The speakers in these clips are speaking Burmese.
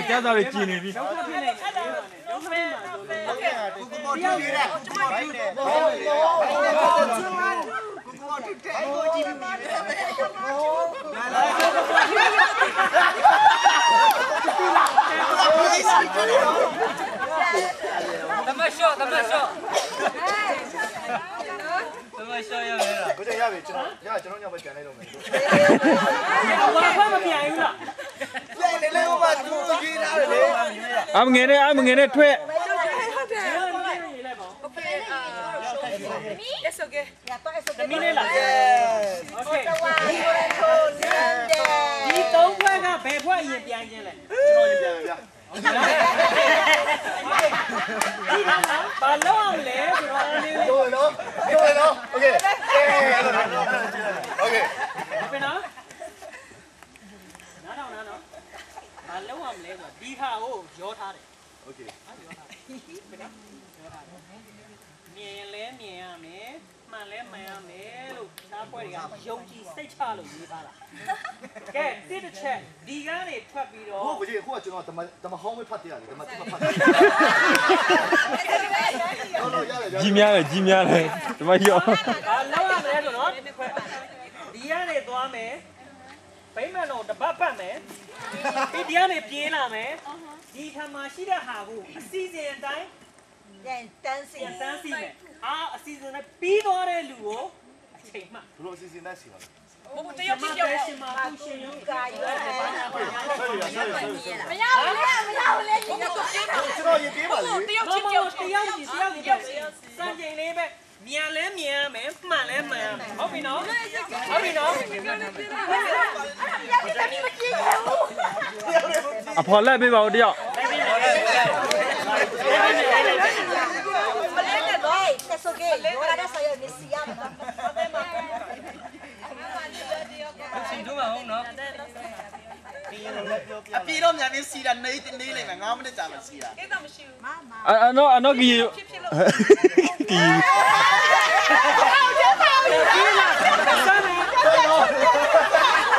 ကျသားတွေကျင်နေပြီ ဒုက္ခဖြစ်နေတယ်ဒုက္ခဖြစ်မှာလို့ကိုပေါ်တူရတယ်ကျမတူတယ်ကိုပေါ်တူတယ်ကိုကြည့်ပြီးပြီတမရှော့ရမယ်လားကိုကြရပြီကျွန်တော်ညမပြန်လိုက်တော့မယ်ဘာမှမပြန်ဘူးလားလေဟိုမှာသူရေးထားတယ်လေအမငယ်နဲ့ထွက် It's okay. Mi ne la. Okay. Di tong phwa ka bhe phwa yin pian chin le. ကျွန်တော်ရင်ပြန်ဗျာ Ba lo am le so do ni. ပြောရနော်โอเคโอเค Open no. Na no. Ba lo am le so di kha ko yaw tha de. โอเค မြင်လဲမြင်ရမယ်မှန်လဲမှန်ရမယ်လို့သားပွဲတွေကယုံကြည်စိတ်ချလို့ရေးထားတာကဲတစ်တစ်ချက်ဒီကားနေထွက်ပြီးတော့ ဟုတ်ကဲ့ခုကကျွန်တော်ဓမ္မဟောင်းမဖတ်တယ်ဓမ္မတိမဖတ်တယ်ဟုတ်ရတယ် ကြီးများတယ်ဒီမရော ဘာလောက်ရမလဲဆိုတော့ဒီကနေသွားမယ်ဗိမာန်တော်တပတ်ပတ်မယ်ပြီးဒီကနေပြေးလာမယ်ဒီခါမှာရှိတဲ့ဟာကိုအစီအစဉ်အတိုင်းတန်းစီမယ်အစီအစဉ်နဲ့ပြီးသွားတဲ့လူကိုအချိန်မှ ဘလို့အစီအစဉ်နဲ့စီပါ 我不要去叫我。ရှင်မှာသူရှင်ရုံးကရ 不要嘞！我们都接他。 ကျွန်တော်ရင်ပြေးပါလေ 不要去叫。 တရားကြီးစံချိန်လေးပဲမြန်လဲမြန်ရမယ်မှန်လဲမှန်ရမယ်ဟုတ်ပြီနော် အဖော်လက်ပေးပါဦးတယောက် ချိန်ထုံးမအောင်နော် အပြေတော့မြန်ပြီးစီတာနေလိမ့်မယ်9မိနစ်ကြာမှစီတာ 给他们修。 အနော်ကြီး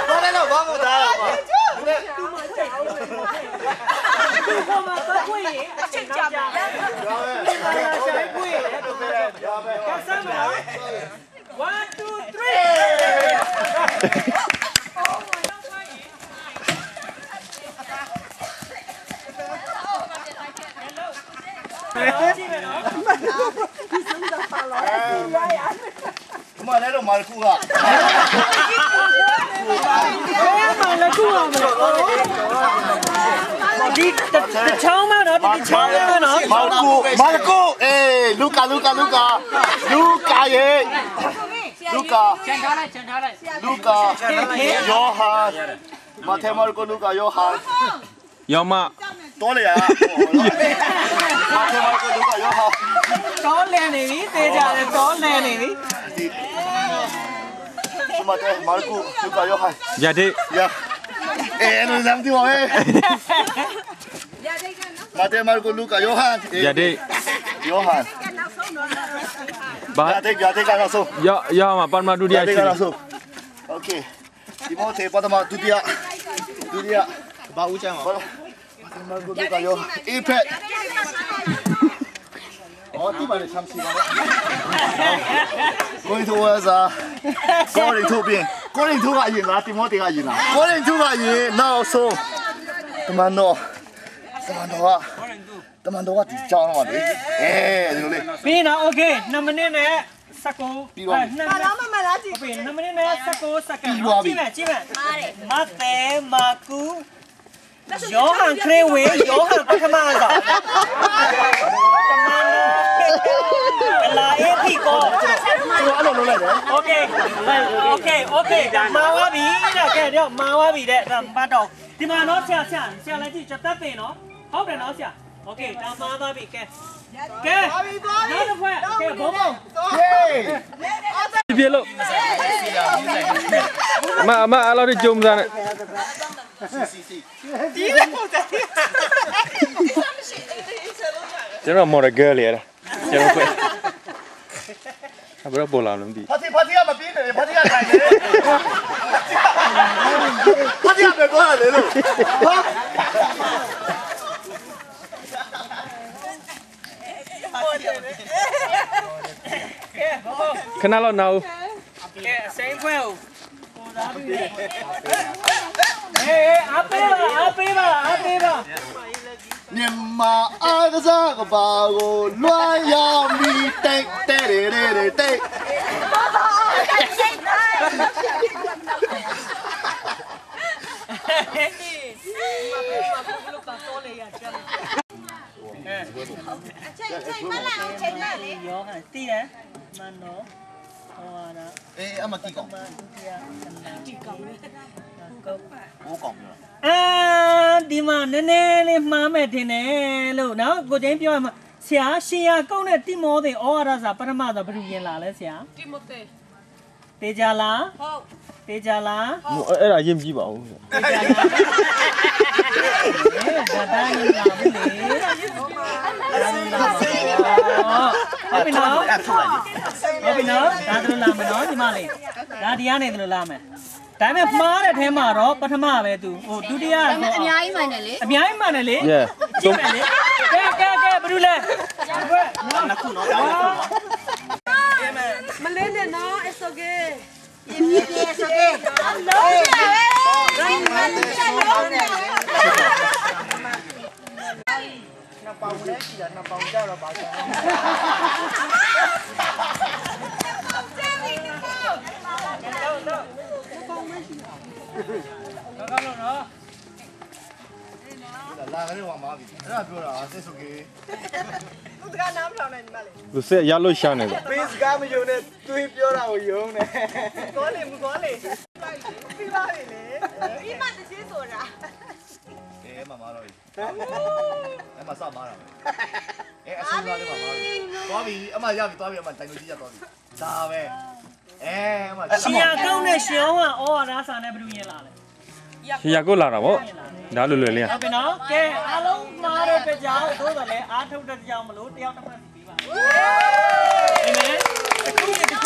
ဘာလဲတော့ဘာမှမသားပါ သူမချက်အောင်လို့သူကမှတော့ကိုရင်အချိန်ကြာပါလားဆိုင်ကိုရင်လည်းတော့ပဲကဆမ်းမလား1 2 3 ဒီမှာလည်းတော့မာခုက ဒီချောင်းမနော်ဒီချောင်းမနော် မာခုအေးလူကာယေလူကာ ချန်ထားလိုက် လူကာယောဟန်မာထေမာကိုလူကာယောဟန် ရောင်မ တော်လေရမာထေမာကိုလူကာယောဟန် တော့လဲနေပြီသေးကြတယ်တော့လဲနေပြီ ဒီမာထေမာကိုလူကာယောဟန် ရတဲ့ ရအေးနော်ဇမ်တီဝဲမာထေမာကိုလူကာယောဟန် ရတဲ့ ယောဟန် ဘာ ရတဲ့ကတော့ဆို ရမှာပထမဒုတိယရှိ โอเคဒီမောသေးပထမဒုတိယဘာဦးချမ်းပါမာကိုလူကာယောအေးဖက်哦，地板的长期吧。过年头啊啥？过年头边，过年头个赢啦，地毛地个赢啦。过年头个赢，那说，他妈喏，他妈多个地涨了嘛的，哎，对不对？ ပြီးနော် okay 2မိနစ်နဲ့19 ပြီးသွားပြီ ဘာလို့မလားကြည့်ပြီး2မိနစ်နဲ့19စက္ကန့်ကြည့်မယ်မတဲမကူယောဟန်ခရေဝေယောဟန်ပထမဆုံးတမန်တော်လာအေးဒီကို ကျွန်တော်အဲ့လိုလုပ်လိုက်တယ် Okay ဒါမာဝါပြီတဲ့ကဲတော့မာဝါပြီတဲ့ပတ်တော့ဒီမှာနော်ဆရာလည်းကြည့်ချက်သက်ပင်နော်ဟုတ်တယ်နော်ဆရာ Okay ဒါမာသွားပြီကဲနောက်တစ်ခွက်ကဲဘုံ ပြေလို့မအဲ့လိုကြုံစားနဲ့ ဒီလည်းပုံစံ ကျွန်တော်မော်ဒယ်ဂယ်လေရကျွန်တော် ဘယ်တော့ပေါ်လာလို့မသိ ဖတ်တီကမပြင်းတယ်ဖတ်တီကထိုင်တယ်ဖတ်တီကပဲပြောရလေလို့ဟာ ခဏလောက်နောက် ကဲအစိမ်းခွဲကိုပေါ်သားပြီးလေဟေးအားပေးပါမြန်မာအားကစားကဘာကိုလွှမ်းရမီတိတ်တဲ့တိတ်ရောဟန်တီးတယ်မန်တော့ဟောတာ အေးအမတီကောင် မန်တီကောင်ကော ဘိုးကောင်ပြော ဒီမှာနည်းနည်းလေးမှားမဲ့ထင်တယ်လို့နော်ကိုကျင်းပြောရမှာဆရာရှင်ရကုန်းတဲ့တိမောသေဩဝါဒစာပထမတော့ဘယ်သူရင်လာလဲဆရာ တိမိုသေ တေချာလား ဟုတ် တေချာလား အဲ့ဒါရင်မကြည့်ပါဘူး တေချာလားဒါတိုင်းလာဘူးလေဟုတ်ပြီနော်ဟုတ်ပြီနော်ဒါတို့လာမယ်နော်ဒီမလေးဒါတရားနဲ့တို့လာမယ်ဒါပေမဲ့မှားတဲ့ထဲမှာတော့ပထမပဲသူဟိုဒုတိယအများကြီးမှန်တယ်လေအများကြီးမှန်တယ်လေကြည့်မယ်လေကဲဘယ်လိုလဲနှစ်ခုနော် မလင်းနဲ့နော် it's okay It's okay. Hello. Nó bông đấy chỉ là nó bông cho rồi bảo sao. Nó. La cái này mà bị. Nóပြောတာဆက်စုကေသူကနားမထောင်နိုင်ညီမလေး လူဆက်ရလို့ရှာနေတယ် ပေးစကားမယုံနဲ့သူပြောတာကိုယုံတယ် ကောလေမကောလေပြီးပါပြီလေပြီးမှတချင်းဆိုတာ အေးမမတော့အဲ့မစမားတာအေးအဆူလာလေးမမသွားပြီအမရပြီသွားပြီအမတိုင်လို့ကြီးရသွားပြီဒါပဲအေးအမ ရှင်ရကောင်းတဲ့ရှင်အောင်ကဩဝါဒစာနဲ့ဘယ်လိုရင်လာလဲ ရှင်ရကိုလာတာဗောဒါလွယ်လွယ်လေး ဟုတ်ပြီနော်ကဲအားလုံးမှားတဲ့ကြောင်သို့တော်လည်းအားထုတ်တဲ့ကြောင်မလို့တယောက်တစ်ဖက်စီပြီးပါအေးမင်အခုဒီတစ်